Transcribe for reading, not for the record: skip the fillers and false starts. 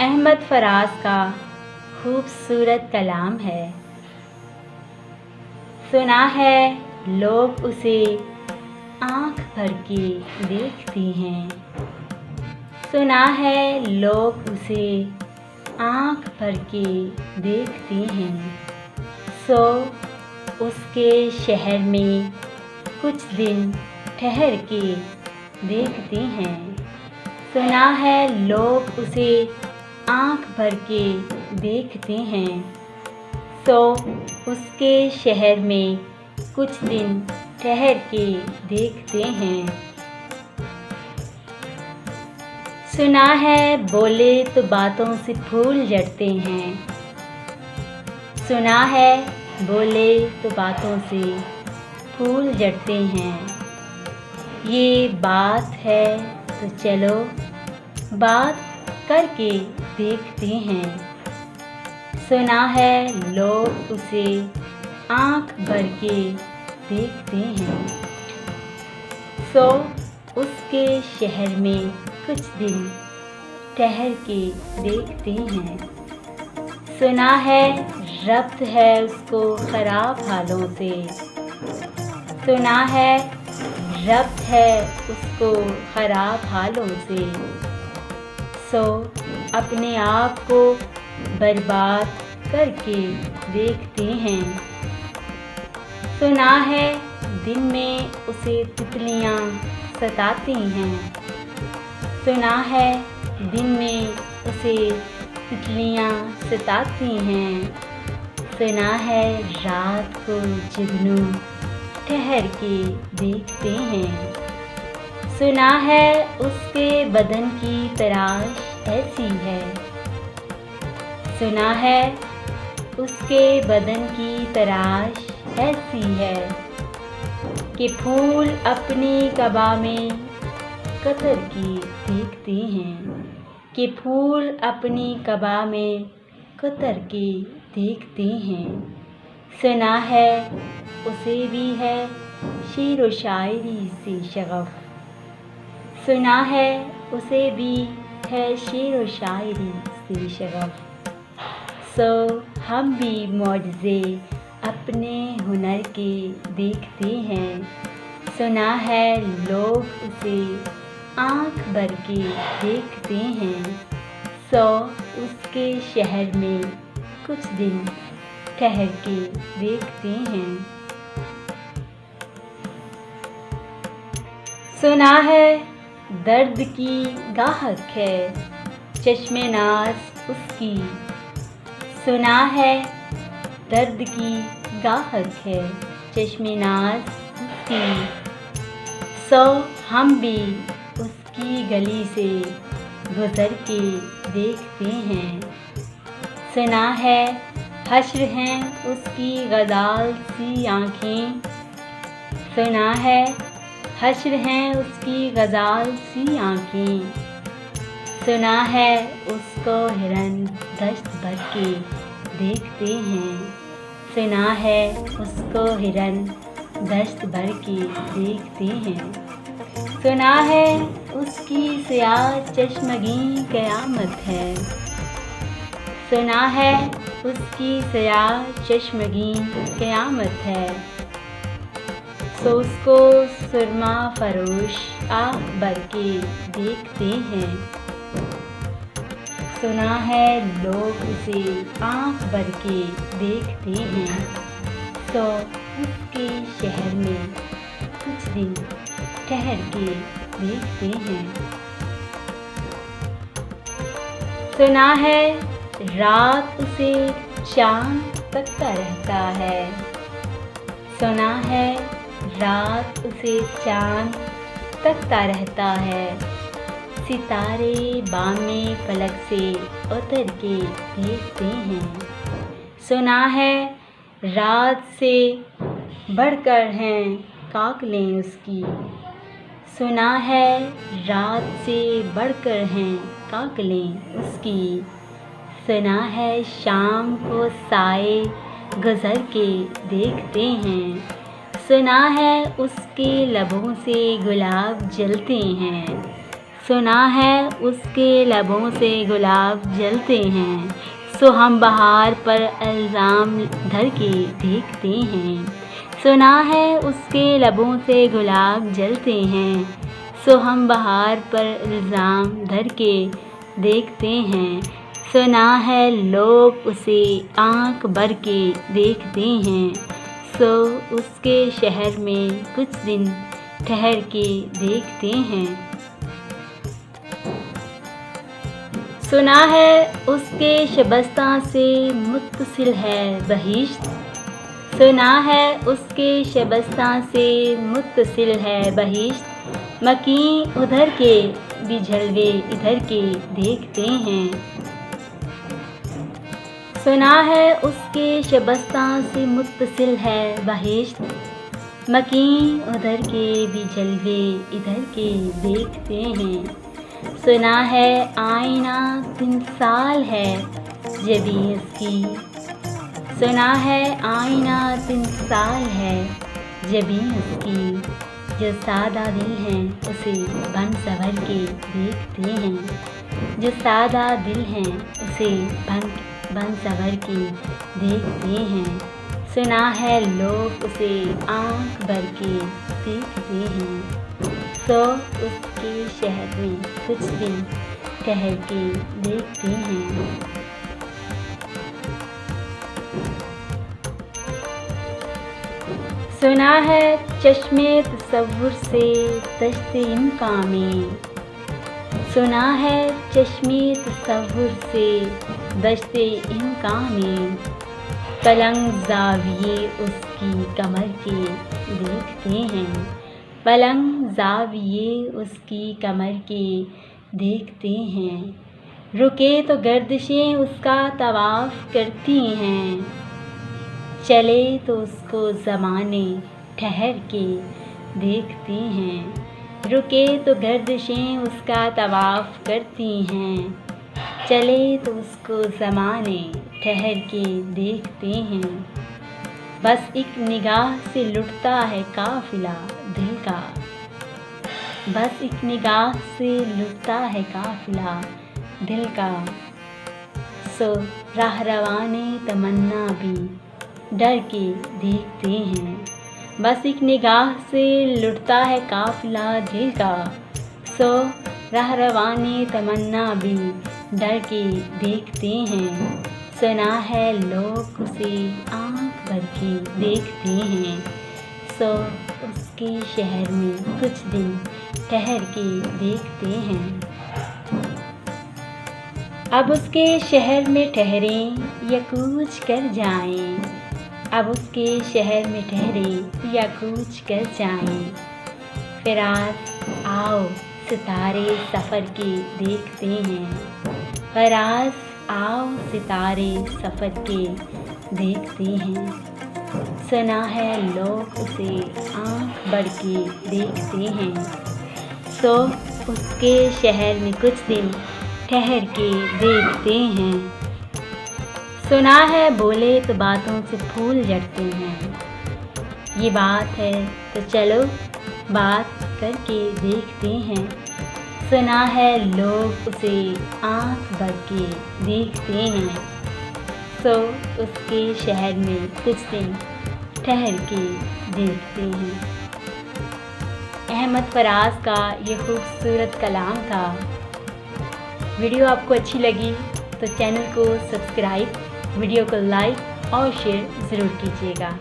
अहमद फराज का खूबसूरत कलाम है। सुना है लोग उसे आँख भर के देखते हैं। सुना है लोग उसे आँख भर के देखते हैं। सो उसके शहर में कुछ दिन ठहर के देखते हैं। सुना है लोग उसे आँख भर के देखते हैं। सो उसके शहर में कुछ दिन ठहर के देखते हैं। सुना है बोले तो बातों से फूल झड़ते हैं। सुना है बोले तो बातों से फूल झड़ते हैं। ये बात है तो चलो बात करके देखते हैं। सुना है लोग उसे आँख भर के देखते हैं। सो उसके शहर में कुछ दिन ठहर के देखते हैं। सुना है रब्त है उसको ख़राब हालों से। सुना है रब्त है उसको ख़राब हालों से। सो अपने आप को बर्बाद करके देखते हैं। सुना है दिन में उसे तितलियाँ सताती हैं। सुना है दिन में उसे तितलियाँ सताती हैं। सुना है रात को जुगनू ठहर के देखते हैं। सुना है उसके बदन की तराश ऐसी है। सुना है उसके बदन की तराश ऐसी है कि फूल अपनी कबा में कतर की देखते हैं। कि फूल अपनी कबा में कतर के देखते हैं। सुना है उसे भी है शेर व शायरी से शगफ़। सुना है उसे भी है शेर व शायरी से शगफ़। सो हम भी मौजज़े अपने हुनर के देखते हैं। सुना है लोग उसे आँख भर के देखते हैं। सो उसके शहर में कुछ दिन ठहर के देखते हैं। सुना है दर्द की गाहक है चश्मे नाज़ उसकी। सुना है दर्द की गाहक है चश्मे नाज़ उसकी। सो हम भी उसकी गली से गुज़र के देखते हैं। सुना है हश्र हैं उसकी गज़ाल सी आँखें। सुना है हश्र हैं उसकी गज़ाल सी आँखें। सुना है उसको हिरन दश्त भर के देखते हैं। सुना है उसको हिरन दश्त भर के देखते हैं। सुना है उसकी स्याह चश्मगी क़यामत है। सुना है उसकी स्याह चश्मगी क़यामत है। सो उसको सुरमा फरोश आँख भर के देखते हैं। सुना है लोग उसे आँख भर के देखते हैं। सो उसके शहर में कुछ दिन ठहर के देखते हैं। सुना है रात उसे चाँद तकता रहता है। सुना है रात उसे चाँद तकता रहता है। सितारे बामे फलक से उतर के देखते हैं। सुना है रात से बढ़कर हैं काकलें उसकी। सुना है रात से बढ़कर हैं काकलें उसकी। सुना है शाम को साए गुज़र के देखते हैं। सुना है उसके लबों से गुलाब जलते हैं। सुना है उसके लबों से गुलाब जलते हैं, सो हम बहार पर इल्ज़ाम धर के देखते हैं। सुना है उसके लबों से गुलाब जलते हैं, सो हम बहार पर इल्ज़ाम धर के देखते हैं। सुना है लोग उसे आँख भर के देखते हैं, सो उसके शहर में कुछ दिन ठहर के देखते हैं। सुना है उसके शबस्तां से मुत्तसिल है बहिश्त, सुना है उसके शबस्तां से मुत्तसिल है बहिश्त। मकीं उधर के भी जलवे इधर के देखते हैं। सुना है उसके शबस्तां से मुत्तसिल है बहिश्त, मकीं उधर के भी जलवे इधर के देखते हैं। सुना है आईना तिमसाल है जबी उसकी, सुना है आईना तिमसाल है जबी उसकी। जो सादा दिल हैं उसे बन संवर के देखते हैं, जो सादा दिल हैं उसे बन संवर के देखते हैं। सुना है लोग उसे आँख भर के देखते हैं, सो उसके शहर में कुछ दिन ठहर के देखते हैं। सुना है चश्मे तसव्वुर से दश्ते इम्कां में, सुना है चश्मे तसव्वुर से दश्ते इम्कां में। पलंग ज़ाविये उसकी कमर के देखते हैं, पलंग ज़ाविये उसकी कमर के देखते हैं। रुके तो गर्दिशें उसका तवाफ़ करती हैं, चले तो उसको ज़माने ठहर के देखते हैं। रुके तो गर्दिशें उसका तवाफ़ करती हैं, चले तो उसको ज़माने ठहर के देखते हैं। बस एक निगाह से लुटता है काफ़िला दिल का, बस एक निगाह से लुटता है काफ़िला दिल का। सो राहरवाने तमन्ना भी डर के देखते हैं, बस एक निगाह से लुटता है काफ़िला दिल का। सो राहरवाने तमन्ना भी डर के देखते हैं। सुना है लोग उसे आँख भर के देखते हैं, सो उसके शहर में कुछ दिन ठहर के देखते हैं। अब उसके शहर में ठहरें या कूच कर जाएं, अब उसके शहर में ठहरें या कूच कर जाएं। फ़िराज़ आओ सितारे सफ़र के देखते हैं, फ़िराज़ आओ सितारे सफ़र के देखते हैं। सुना है लोग उसे आँख भर के देखते हैं, सो उसके शहर में कुछ दिन ठहर के देखते हैं। सुना है बोले तो बातों से फूल झड़ते हैं, ये बात है तो चलो बात करके देखते हैं। सुना है लोग उसे आँख भर के देखते हैं, सो उसके शहर में कुछ दिन ठहर के देखते हैं। अहमद फराज का ये खूबसूरत कलाम था। वीडियो आपको अच्छी लगी तो चैनल को सब्सक्राइब, वीडियो को लाइक और शेयर ज़रूर कीजिएगा।